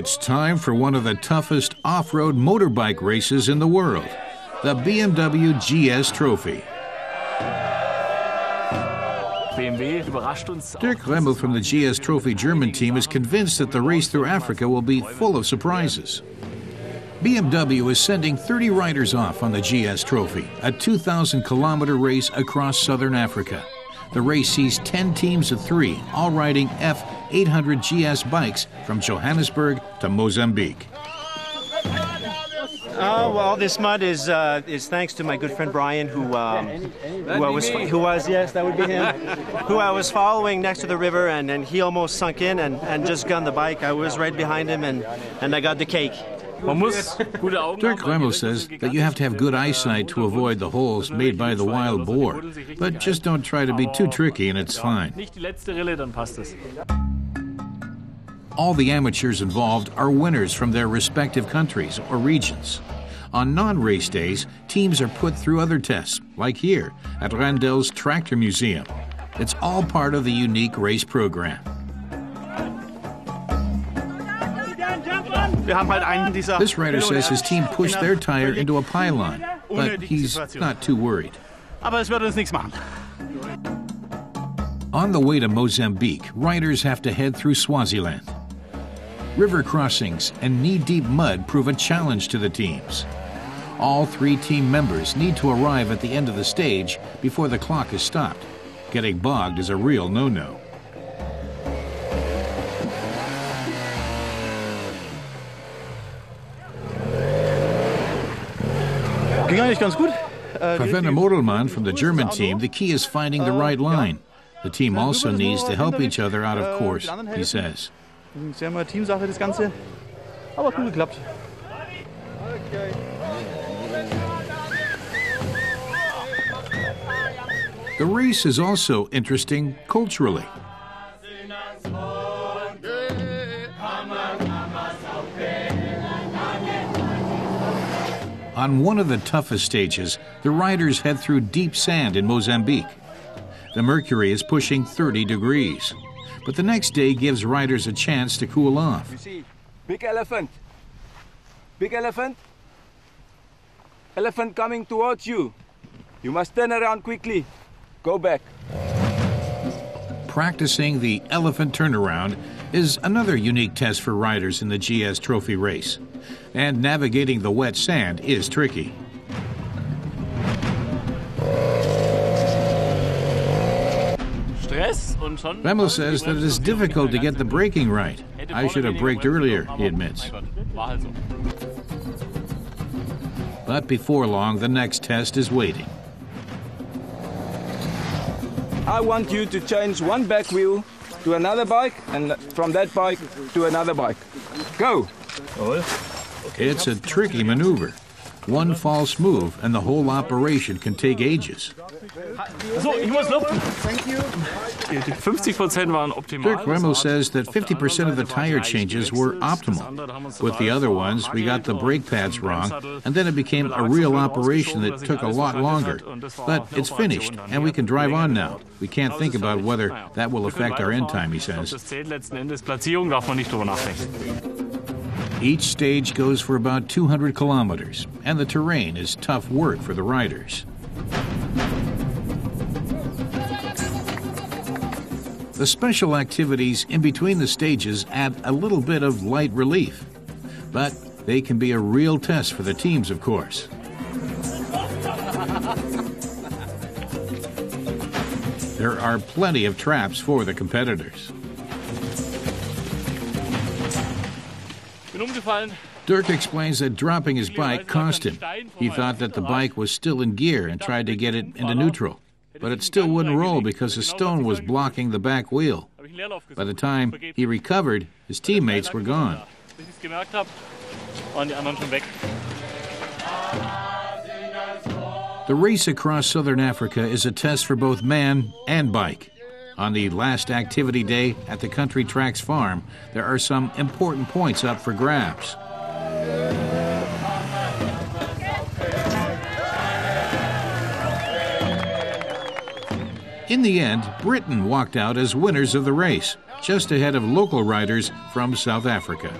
It's time for one of the toughest off-road motorbike races in the world, the BMW GS Trophy. Dirk Remmel from the GS Trophy German team is convinced that the race through Africa will be full of surprises. BMW is sending 30 riders off on the GS Trophy, a 2,000-kilometer race across southern Africa. The race sees 10 teams of 3, all riding F800 GS bikes from Johannesburg to Mozambique. Well, this mud is thanks to my good friend Brian, who I was following next to the river, and he almost sunk in and just gunned the bike. I was right behind him, and I got the cake. Dirk Remmel says that you have to have good eyesight to avoid the holes made by the wild boar, but just don't try to be too tricky and it's fine. All the amateurs involved are winners from their respective countries or regions. On non-race days, teams are put through other tests, like here at Randel's Tractor Museum. It's all part of the unique race program. This rider says his team pushed their tire into a pylon, but he's not too worried. On the way to Mozambique, riders have to head through Swaziland. River crossings and knee-deep mud prove a challenge to the teams. All 3 team members need to arrive at the end of the stage before the clock is stopped. Getting bogged is a real no-no. For Werner Modelmann from the German team, the key is finding the right line. The team also needs to help each other out of course, he says. The race is also interesting culturally. On one of the toughest stages, the riders head through deep sand in Mozambique. The mercury is pushing 30 degrees, but the next day gives riders a chance to cool off. You see, big elephant. Big elephant. Elephant coming towards you. You must turn around quickly. Go back. Practicing the elephant turnaround is another unique test for riders in the GS Trophy race. And navigating the wet sand is tricky. Remmel says that it is difficult to get the braking right. I should have braked earlier, he admits. But before long, the next test is waiting. I want you to change one back wheel to another bike, and from that bike to another bike. Go! It's a tricky maneuver. One false move and the whole operation can take ages. Thank you. Dirk Remmel says that 50% of the tire changes were optimal. With the other ones, we got the brake pads wrong, and then it became a real operation that took a lot longer. But it's finished, and we can drive on now. We can't think about whether that will affect our end time, he says. Each stage goes for about 200 kilometers, and the terrain is tough work for the riders. The special activities in between the stages add a little bit of light relief, but they can be a real test for the teams, of course. There are plenty of traps for the competitors. Dirk explains that dropping his bike cost him. He thought that the bike was still in gear and tried to get it into neutral, but it still wouldn't roll because a stone was blocking the back wheel. By the time he recovered, his teammates were gone. The race across southern Africa is a test for both man and bike. On the last activity day at the Country Tracks farm, there are some important points up for grabs. In the end, Britain walked out as winners of the race, just ahead of local riders from South Africa.